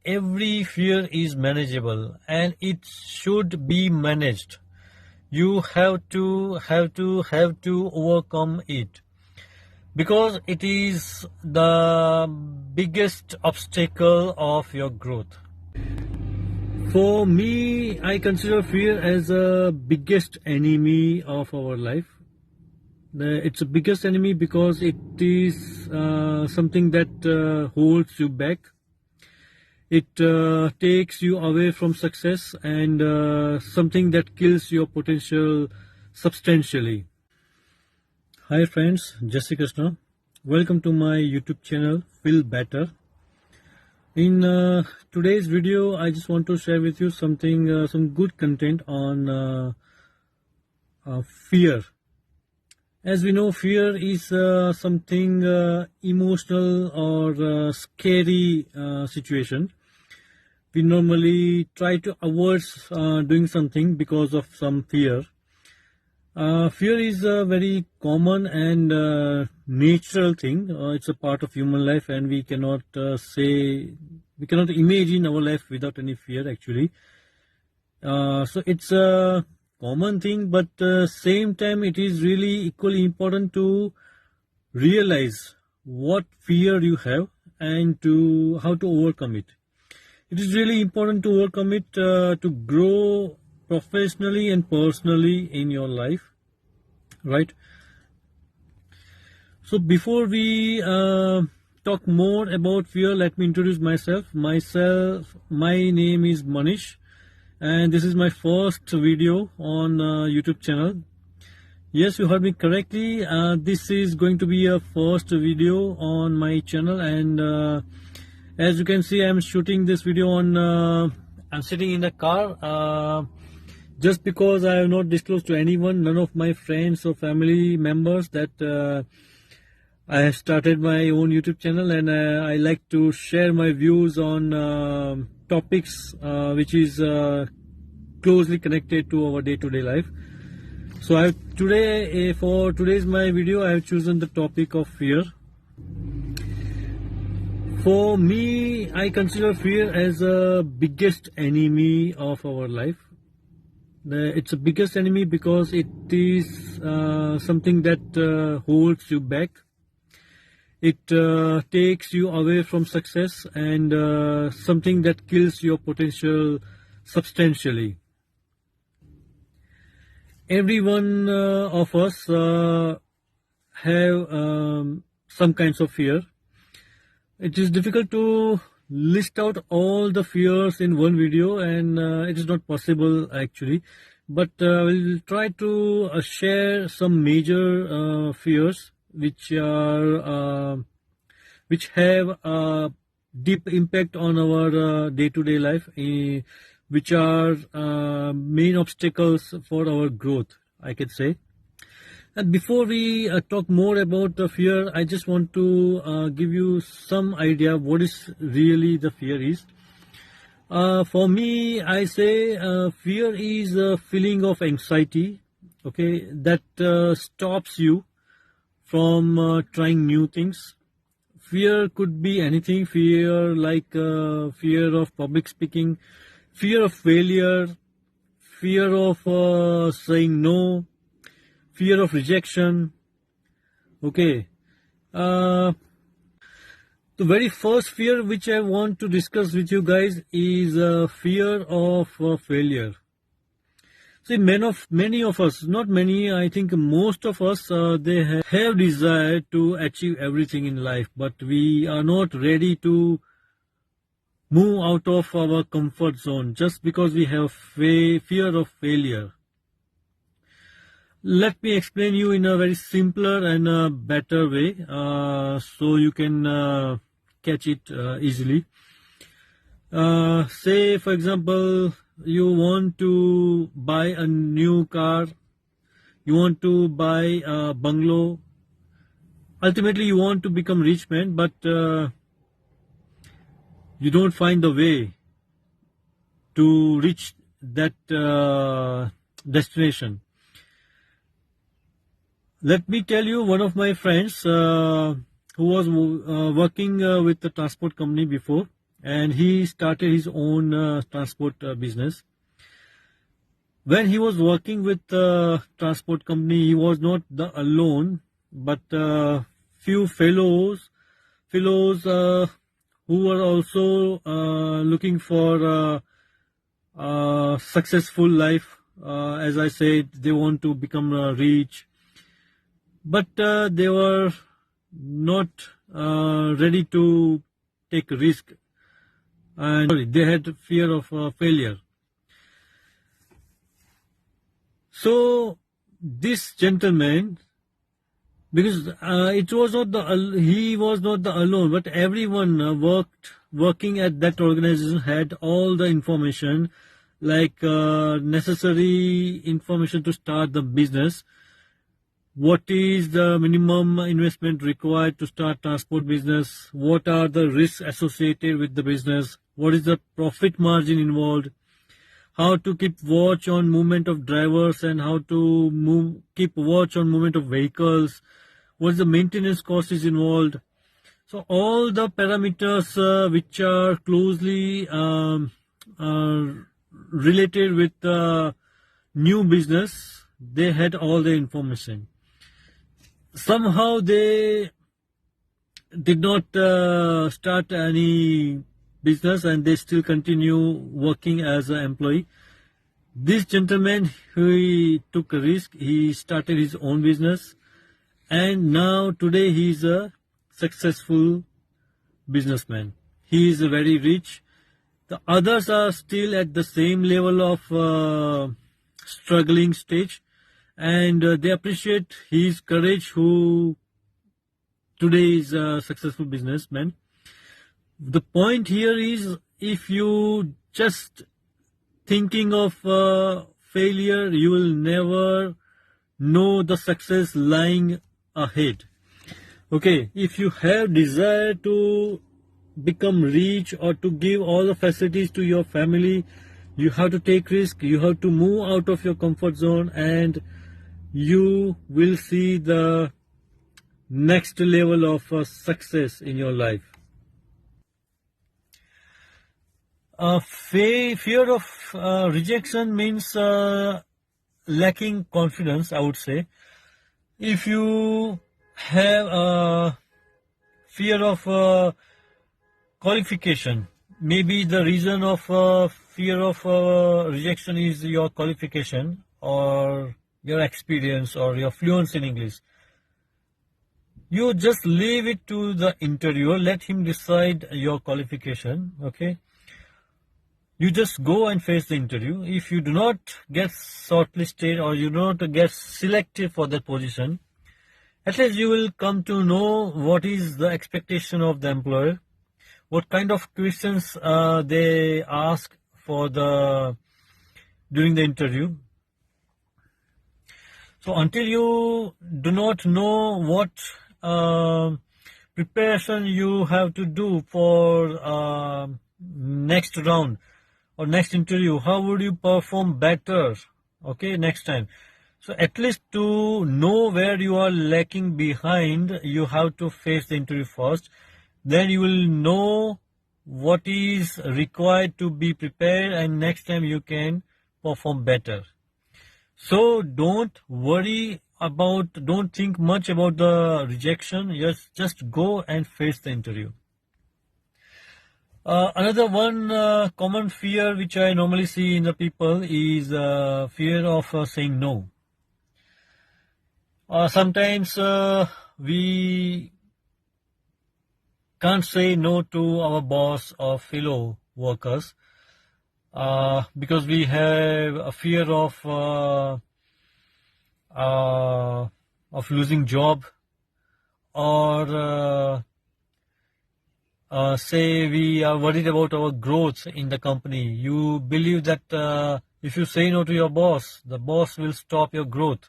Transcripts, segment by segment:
every fear is manageable and it should be managed. You have to overcome it because it is the biggest obstacle of your growth. For me, I consider fear as the biggest enemy of our life. It's the biggest enemy because it is something that holds you back. It takes you away from success and something that kills your potential substantially. Hi friends, Jai Shri Krishna. Welcome to my YouTube channel, Feel Better. In today's video, I just want to share with you something, some good content on fear. As we know, fear is something emotional or scary situation. We normally try to avoid doing something because of some fear. Fear is a very common and natural thing. It's a part of human life, and we cannot imagine our life without any fear actually. So it's a common thing, but same time it is really equally important to realize what fear you have and to how to overcome it. It is really important to overcome it to grow professionally and personally in your life, right? So before we talk more about fear, let me introduce myself. My name is Manish, and this is my first video on YouTube channel. Yes, you heard me correctly. This is going to be a first video on my channel, and as you can see, I'm shooting this video on I'm sitting in a car just because I have not disclosed to anyone, none of my friends or family members, that I have started my own YouTube channel, and I like to share my views on topics which is closely connected to our day-to-day life. So for today's my video, I have chosen the topic of fear. For me, I consider fear as the biggest enemy of our life. It's the biggest enemy because it is something that holds you back. It takes you away from success and something that kills your potential substantially. Every one of us have some kinds of fear. It is difficult to list out all the fears in one video, and it is not possible actually. But we'll try to share some major fears which have a deep impact on our day-to-day life, which are main obstacles for our growth, I could say. And before we talk more about the fear, I just want to give you some idea what is really the fear is. For me, I say fear is a feeling of anxiety, okay, that stops you from trying new things. Fear could be anything. Fear like fear of public speaking, fear of failure, fear of saying no, fear of rejection. Okay. The very first fear which I want to discuss with you guys is fear of failure. See, many of us, not many, I think most of us, they have desire to achieve everything in life, but we are not ready to move out of our comfort zone just because we have fear of failure. Let me explain you in a very simpler and a better way so you can catch it easily. Say, for example, you want to buy a new car, you want to buy a bungalow. Ultimately, you want to become rich man, but you don't find the way to reach that destination. Let me tell you, one of my friends who was working with the transport company before, and he started his own transport business. When he was working with the transport company, he was not alone, but few fellows who were also looking for successful life. As I said, they want to become rich, but they were not ready to take risk, and they had fear of failure. So this gentleman, because it was not he was not the alone, but everyone working at that organization had all the information, like necessary information to start the business. What is the minimum investment required to start transport business? What are the risks associated with the business? What is the profit margin involved? How to keep watch on movement of drivers and how to keep watch on movement of vehicles. What is the maintenance cost is involved. So all the parameters which are closely related with new business, they had all the information. Somehow they did not start any business, and they still continue working as an employee. This gentleman, he took a risk. He started his own business, and now today he is a successful businessman. He is very rich. The others are still at the same level of struggling stage, and they appreciate his courage, who today is a successful businessman. The point here is, if you just thinking of failure, you will never know the success lying ahead. Okay, if you have desire to become rich or to give all the facilities to your family, you have to take risk. You have to move out of your comfort zone, and you will see the next level of success in your life. Fear of rejection means lacking confidence, I would say. If you have a fear of qualification, maybe the reason of fear of rejection is your qualification or your experience or your fluency in English. You just leave it to the interviewer, let him decide your qualification, okay? You just go and face the interview. If you do not get shortlisted or you do not get selected for that position, at least you will come to know what is the expectation of the employer, what kind of questions they ask for during the interview. So until you do not know what preparation you have to do for next round or next interview, how would you perform better, okay, next time? So at least to know where you are lacking behind, you have to face the interview first. Then you will know what is required to be prepared, and next time you can perform better. So don't think much about the rejection. Just go and face the interview. Another one common fear which I normally see in the people is fear of saying no. Sometimes we can't say no to our boss or fellow workers because we have a fear of losing job, or say we are worried about our growth in the company. You believe that if you say no to your boss, the boss will stop your growth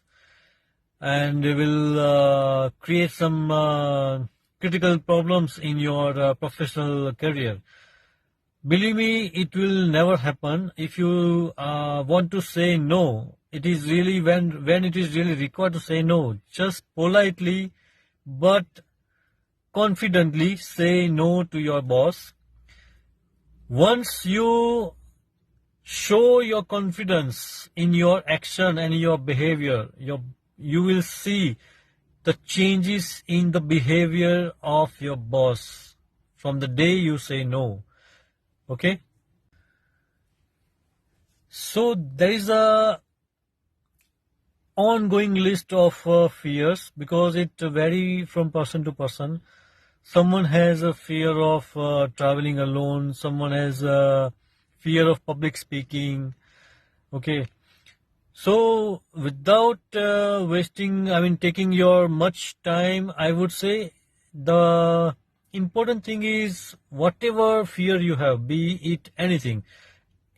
and will create some critical problems in your professional career. Believe me, it will never happen. If you want to say no, it is really when it is really required to say no, just politely but confidently say no to your boss. Once you show your confidence in your action and your behavior, you will see the changes in the behavior of your boss from the day you say no. Okay? So there is a ongoing list of fears, because it vary from person to person. Someone has a fear of traveling alone. Someone has a fear of public speaking. Okay. So without taking your much time, I would say the important thing is whatever fear you have, be it anything,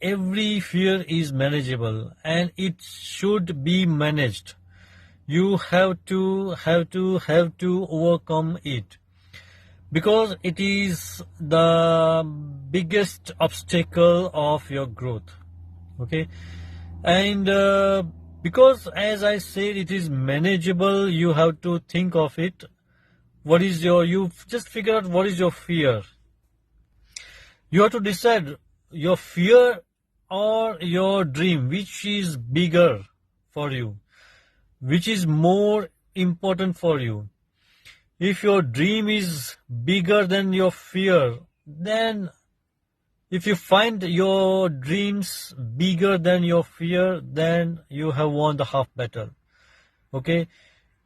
every fear is manageable and it should be managed. You have to overcome it, because it is the biggest obstacle of your growth. Okay. And because, as I said, it is manageable, you have to think of it. You just figure out what is your fear. You have to decide your fear or your dream, which is bigger for you, which is more important for you. If your dream is bigger than your fear, then if you find your dreams bigger than your fear, then you have won the half battle. Okay?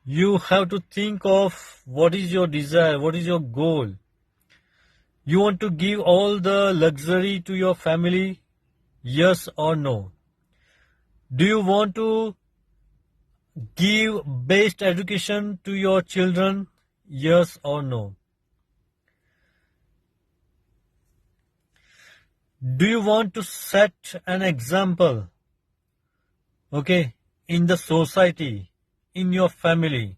You have to think of what is your desire, what is your goal. You want to give all the luxury to your family, yes or no? Do you want to give best education to your children, yes or no? Do you want to set an example, okay, in the society, in your family?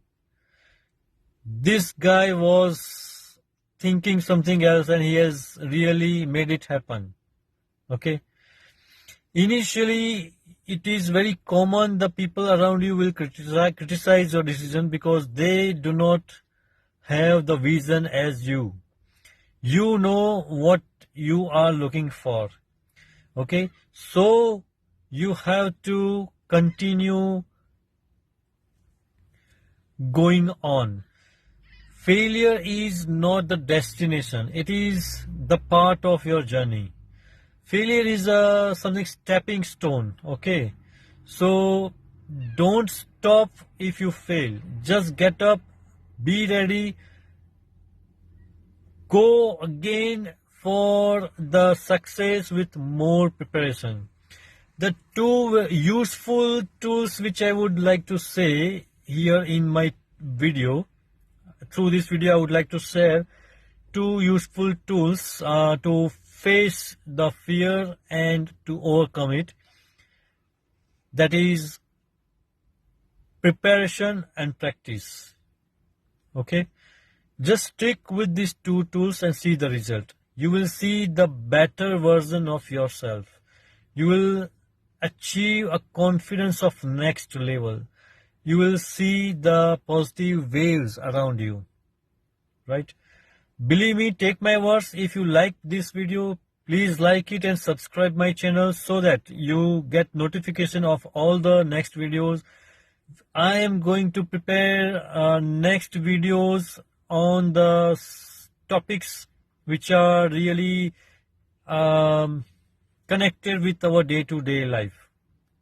This guy was thinking something else and he has really made it happen. Okay. Initially, it is very common the people around you will criticize your decision because they do not have the vision as you. You know what you are looking for. Okay. So you have to continue going on. Failure is not the destination. It is the part of your journey. Failure is something stepping stone. Okay. So don't stop if you fail. Just get up, be ready, go again for the success with more preparation. The two useful tools which I would like to say here in my video, through this video I would like to share two useful tools to face the fear and to overcome it. That is preparation and practice. Okay. Just stick with these two tools and see the result. You will see the better version of yourself. You will achieve a confidence of next level. You will see the positive waves around you. Right? Believe me, take my words. If you like this video, please like it and subscribe my channel so that you get notification of all the next videos. I am going to prepare next videos on the topics which are really connected with our day-to-day life.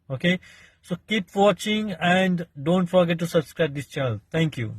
Okay, so keep watching and don't forget to subscribe this channel. Thank you.